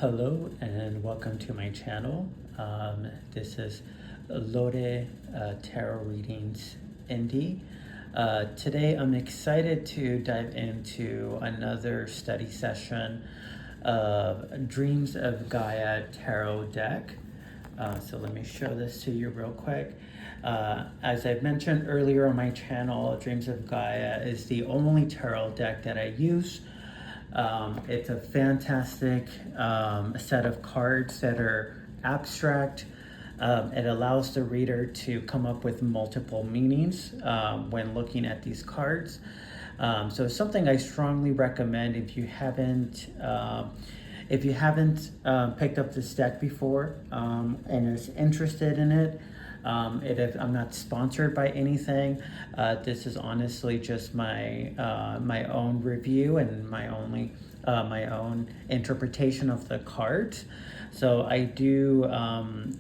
Hello and welcome to my channel. This is Lore Tarot Readings Indie. Today I'm excited to dive into another study session of Dreams of Gaia Tarot deck. So let me show this to you real quick. As I mentioned earlier on my channel, Dreams of Gaia is the only tarot deck that I use. It's a fantastic set of cards that are abstract. It allows the reader to come up with multiple meanings when looking at these cards. So it's something I strongly recommend if you haven't picked up this deck before and is interested in it. I'm not sponsored by anything. This is honestly just my own review and my own interpretation of the cards. So I do.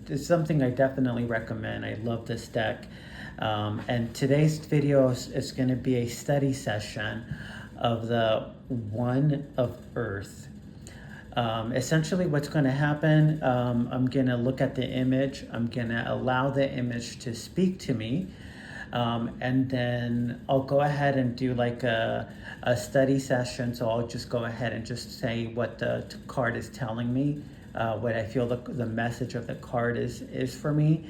It's something I definitely recommend. I love this deck. And today's video is going to be a study session of the One of Earth. Essentially what's going to happen, I'm going to look at the image, I'm going to allow the image to speak to me, and then I'll go ahead and do like a study session. So I'll just go ahead and just say what the card is telling me, what I feel the message of the card is for me,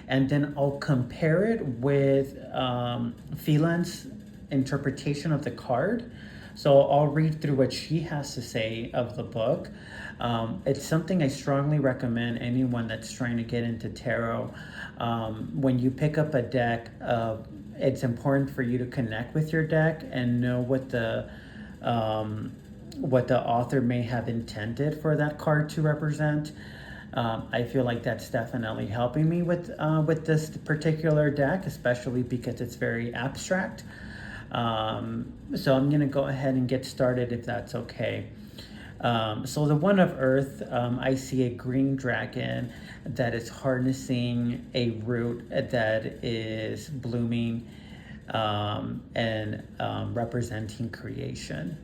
and then I'll compare it with Phelan's interpretation of the card. So I'll read through what she has to say of the book. It's something I strongly recommend anyone that's trying to get into tarot. When you pick up a deck, it's important for you to connect with your deck and know what the author may have intended for that card to represent. I feel like that's definitely helping me with this particular deck, especially because it's very abstract. So I'm going to go ahead and get started if that's okay. So the One of Earth, I see a green dragon that is harnessing a root that is blooming and representing creation.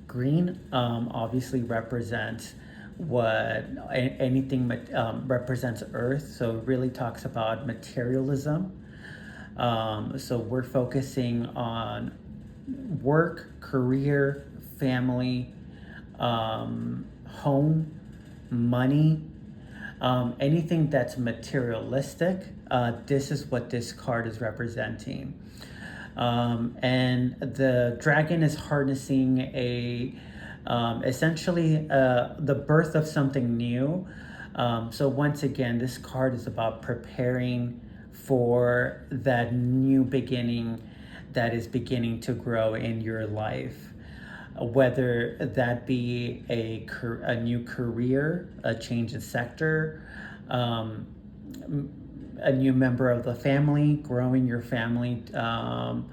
Green obviously represents anything represents Earth, so it really talks about materialism. So we're focusing on work, career, family, home, money, anything that's materialistic. This is what this card is representing. And the dragon is harnessing essentially the birth of something new. So once again, this card is about preparing for that new beginning that is beginning to grow in your life, whether that be a new career, a change in sector, a new member of the family, growing your family, or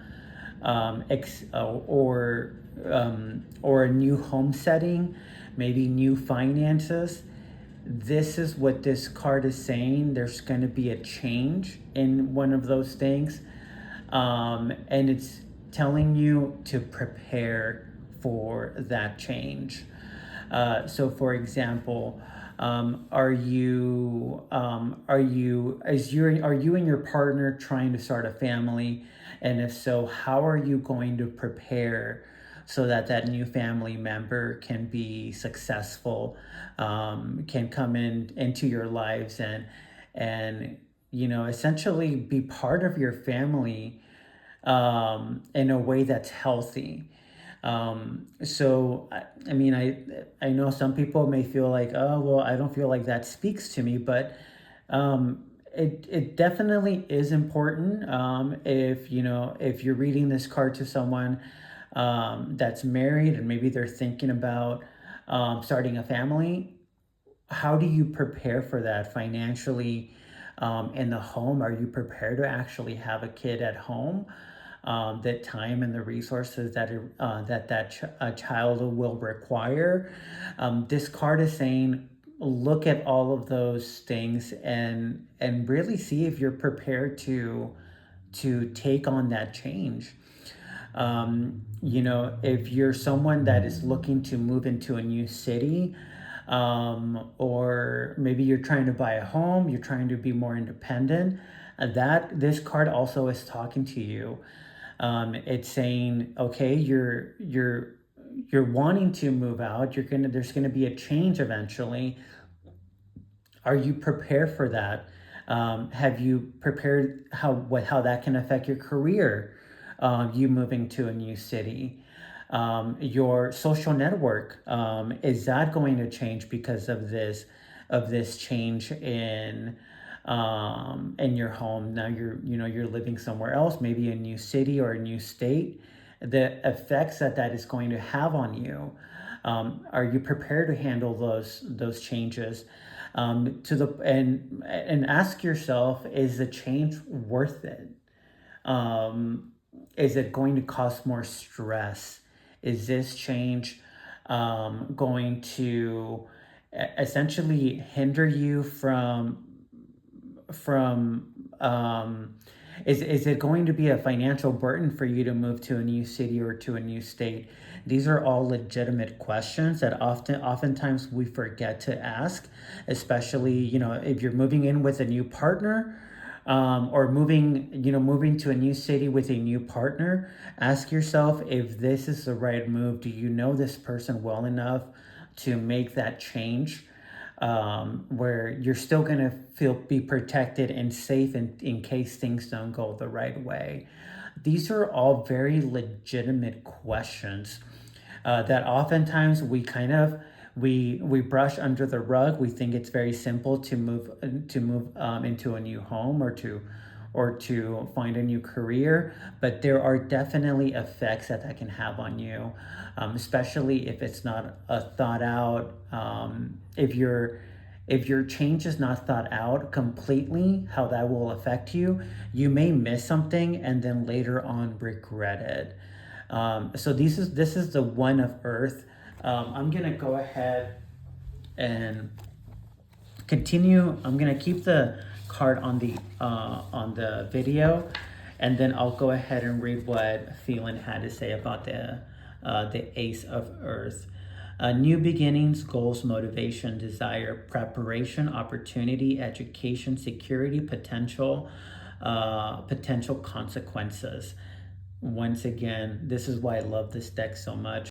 a new home setting, maybe new finances. This is what this card is saying. There's going to be a change in one of those things. And it's telling you to prepare for that change. So for example, are you and your partner trying to start a family? And if so, how are you going to prepare so that new family member can be successful, can come into your lives and essentially be part of your family in a way that's healthy. So I know some people may feel like, oh well, I don't feel like that speaks to me, but it definitely is important. If you're reading this card to someone that's married and maybe they're thinking about starting a family, how do you prepare for that financially in the home? Are you prepared to actually have a kid at home? That time and the resources that child will require. This card is saying, look at all of those things and really see if you're prepared to take on that change. You know, if you're someone that is looking to move into a new city, or maybe you're trying to buy a home, you're trying to be more independent, that this card also is talking to you. It's saying, okay, you're wanting to move out. There's gonna be a change eventually. Are you prepared for that? Have you prepared how that can affect your career? You moving to a new city, your social network, is that going to change because of this change in your home? Now you're living somewhere else, maybe a new city or a new state. The effects that is going to have on you. Are you prepared to handle those changes? And ask yourself, is the change worth it? Is it going to cause more stress? Is this change going to essentially hinder you from is it going to be a financial burden for you to move to a new city or to a new state? These are all legitimate questions that oftentimes we forget to ask, especially, you know, if you're moving in with a new partner, or moving to a new city with a new partner. Ask yourself if this is the right move. Do you know this person well enough to make that change, where you're still going to be protected and safe in case things don't go the right way? These are all very legitimate questions, that oftentimes we brush under the rug. We think it's very simple to move into a new home, or to find a new career, but there are definitely effects that can have on you, especially if it's not a thought out. If your change is not thought out completely, how that will affect you, you may miss something and then later on regret it. So this is the one of Earth. I'm gonna go ahead and continue. I'm gonna keep the card on the video, and then I'll go ahead and read what Phelan had to say about the Ace of Earth. New beginnings, goals, motivation, desire, preparation, opportunity, education, security, potential consequences. Once again, this is why I love this deck so much.